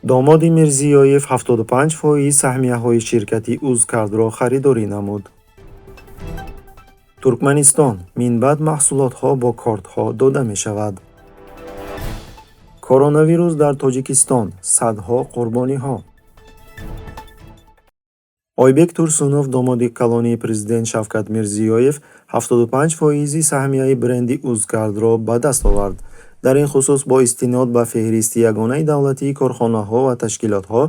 домоди Мирзиёев 75% саҳмияҳои ширкати Узкардро харидорӣ намуд. Туркманистон: минбаъд маҳсулотҳо бо кортҳо дода мешавад. Коронавирус дар Тоҷикистон: садҳо қурбониҳо. Ойбек Турсунов, домоди калонии президент Шавкат Мирзиёев, 75% саҳмияи бренди Узкардро ба даст овард. дар ин хусус бо истинод ба феҳристи ягонаи давлатии корхонаҳо ва ташкилотҳо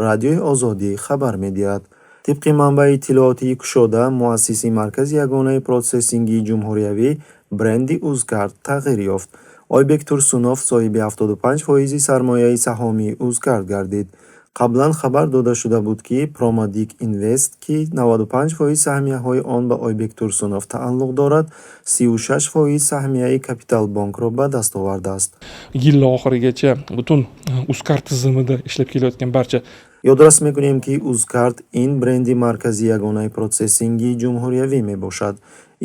Радиои Озодӣ хабар медиҳад. тибқи манбаи иттилоотии кушода, муассиси Маркази ягонаи процессингии ҷумҳуриявӣ, бренди Узкард тағйир ёфт. Ойбек Турсунов соҳиби 75% сармояи саҳомии Узкард гардид. қаблан хабар дода шуда буд, ки Промадик Инвест, ки 95% саҳмияҳои он ба Ойбек Турсунов тааллуқ дорад, 36% саҳмияи Капитал Банкро ба даст овардааст. Yil oxirigacha butun Uzcard tizimida ishlab kelayotgan barcha ёдрас мекунем, ки Узкард ин бренди маркази ягонаи процессингии ҷумҳуриявӣ мебошад.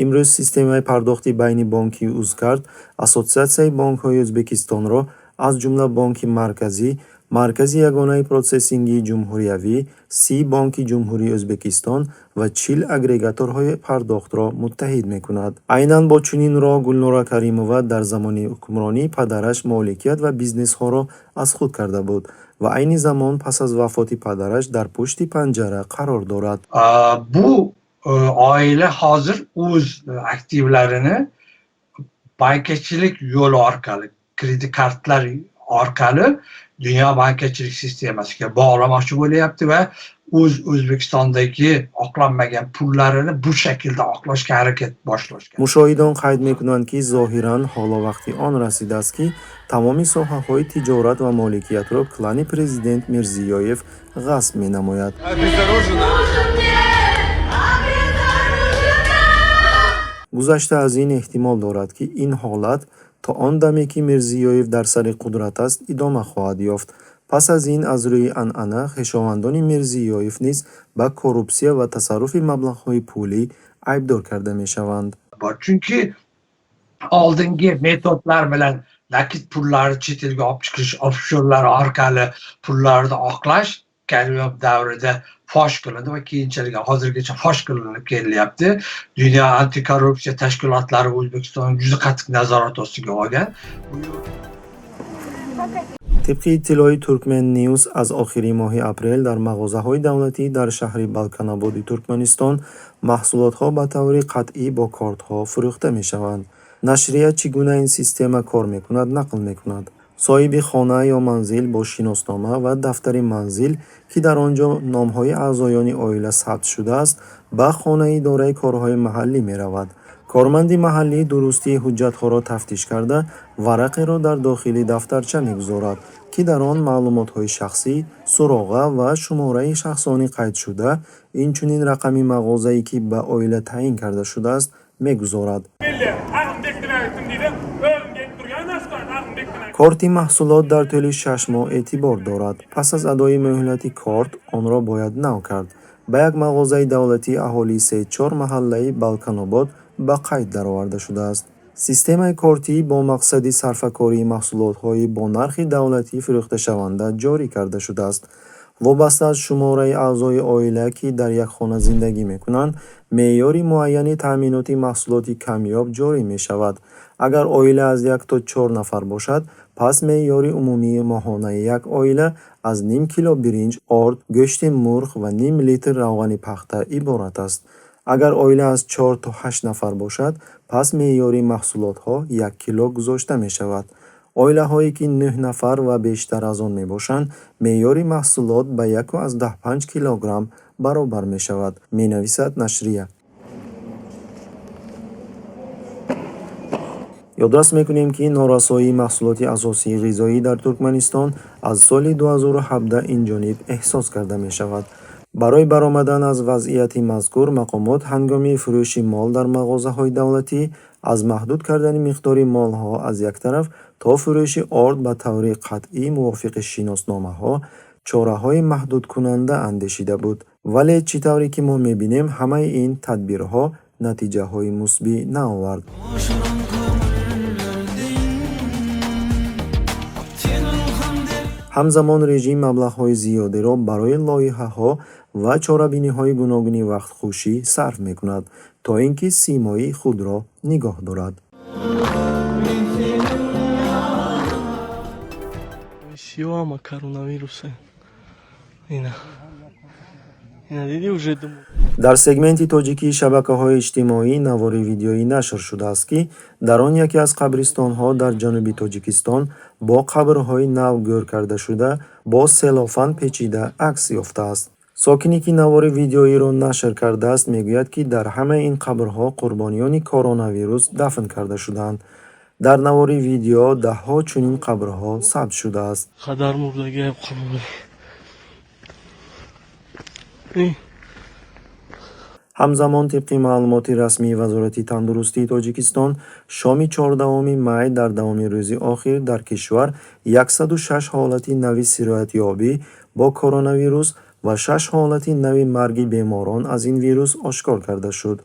имрӯз системаи пардохти байни бонкии Узкард Ассотсиатсияи бонкҳои Ӯзбекистонро аз ҷумла Бонки Марказӣ, Маркази ягонаи процессингии ҷумҳуриявӣ, 30 Бонки Ҷумҳурии Ӯзбекистон ва 40 агрегаторҳои пардохтро муттаҳид мекунад. айнан бо чунин роҳ Гулнора Каримова дар замони ҳукмронии падараш моликият ва бизнесҳоро аз худ карда буд ва айни замон пас аз вафоти падараш дар пушти панҷара қарор дорад. Bu oila hozir o'z aktivlarini bankachilik yo'li orqali, kredit kartlar orqali dunyo bankachilik sistemasiga bog'lamoqchi bo'lyapti va O'zbekistondagi oqlanmagan pullarini bu shaklda oqlashga harakat boshlashgan. мушоҳидон қайд мекунанд, ки зоҳиран ҳоло вақти он расидааст, ки тамоми соҳаҳои тиҷорат ва моликиятро клани президент Мирзиёев ғасб менамояд. гузашта аз ин эҳтимол дорад, ки ин ҳолат то он даме, ки Мирзиёев дар сари қудрат аст, идома хоҳад ёфт. пас аз ин аз рӯи анъана хешовандони Мирзиёев низ ба коррупсия ва тасарруфи маблағҳои пулӣ айбдор карда мешаванд. Chunki oldingi metodlar bilan nakit pullarni chet elga olib chiqish, offshorlar orqali pullarni oqlash Karimov davrida fosh qilindi va keyinchalik hozirgacha fosh qilinib kelyapti. Dunyo antikorrupsiya tashkilotlari O'zbekistonni juda qattiq nazorat ostiga olgan. тибқи иттилои Turkmen News аз охири моҳи апрел дар мағозаҳои давлатӣ дар шаҳри Балканободи Туркманистон маҳсулотҳо ба таври қатъӣ бо кортҳо фурӯхта мешаванд. нашрия чӣ гуна ин система кор мекунад нақл мекунад. соҳиби хона ё манзил бо шиноснома ва дафтари манзил, ки дар он ҷо номҳои аъзоёни оила сабт шудааст, ба хонаи идораи корҳои маҳаллӣ меравад. корманди маҳаллӣ дурустии ҳуҷҷатҳоро тафтиш карда, варақеро дар дохили дафтарча мегузорад, ки дар он маълумотҳои шахсӣ, суроға ва шумораи шахсонӣ қайд шуда, инчунин рақами мағозае, ки ба оила таъин карда шудааст, мегузорад. корти маҳсулот дар тӯли 6 моҳ эътибор дорад. пас аз адои муҳлати корт, онро бояд нав кард. ба як мағозаи давлатии аҳолии 3-4 маҳаллаи Балканобод ба қайд дароварда шудааст. системаи кортӣ бо мақсади сарфакории маҳсулотҳои бо нархи давлатӣ фурӯхташаванда ҷорӣ карда шудааст. вобаста аз шумораи аъзои оила, ки дар як хона зиндагӣ мекунанд, меъёри муайяни таъминоти маҳсулоти камёб ҷорӣ мешавад. агар оила аз 1 то 4 нафар бошад, пас меъёри умумии моҳонаи як оила аз ним кило биринҷ, орд, гӯшти мурғ ва ним литр равғани пахта иборат аст. агар оила аз 4 то 8 нафар бошад, пас меъёри маҳсулотҳо 1 кило гузошта мешавад. оилаҳое, ки 9 нафар ва бештар аз он мебошанд, меъёри маҳсулот ба 1,15 килограмм баробар мешавад, менависад нашрия. ёдрас мекунем, ки норасоии маҳсулоти асосии ғизоӣ дар Туркманистон аз соли 2017 инҷониб эҳсос карда мешавад. барои баромадан аз вазъияти мазкур, мақомот ҳангоми фурӯши мол дар мағозаҳои давлатӣ аз маҳдуд кардани миқдори молҳо аз як тараф то фурӯши орд ба таври қатъӣ мувофиқи шиносномаҳо чораҳои маҳдудкунанда андешида буд. вале чӣ тавре ки мо мебинем, ҳамаи ин тадбирҳо натиҷаҳои мусбӣ наовард. ҳамзамон режим маблағҳои зиёдеро барои лоиҳаҳо ва чорабиниҳои гуногуни вақтхушӣ сарф мекунад, то ин ки симои худро нигоҳ дорад. Сиома коронавируса. Ина диди уже думаю. дар сегменти тоҷикии шабакаҳои иҷтимоӣ навори видеоӣ нашр шудааст, ки дар он яке аз қабристонҳо дар ҷануби Тоҷикистон бо қабрҳои нав гӯр карда шуда бо селофан печида акс ёфтааст. сокине, ки навори видеоиро нашр кардааст, мегӯяд, ки дар ҳамаи ин қабрҳо қурбониёни коронавирус дафн карда шудаанд. дар навори видео даҳҳо чунин қабрҳо сабт шудааст. Хадар мурдаги қабр. ҳамзамон тибқи маълумоти расмии Вазорати Тандурустии Тоҷикистон, шоми 14 май дар давоми рӯзи охир дар кишвар 106 ҳолати нави сироятёбӣ бо коронавирус ва 6 ҳолати нави марги беморон аз ин вирус ошкор карда шуд.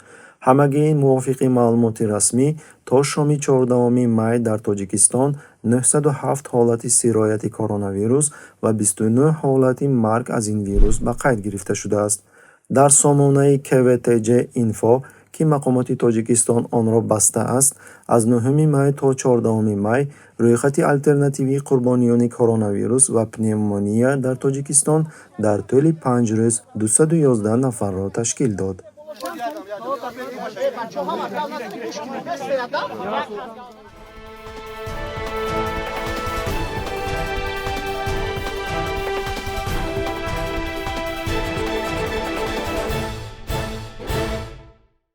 ҳамагӣ мувофиқи маълумоти расмӣ, то шоми 14 май дар Тоҷикистон 907 ҳолати сирояти коронавирус ва 29 ҳолати марг аз ин вирус ба қайд гирифта шудааст. дар сомонаи КВТЖ Инфо, ки мақомоти Тоҷикистон онро бастааст, аз 9 май то 14 май рӯйхати алтернативии қурбониёни коронавирус ва пневмония дар Тоҷикистон дар тӯли 5 рӯз 211 нафарро ташкил дод.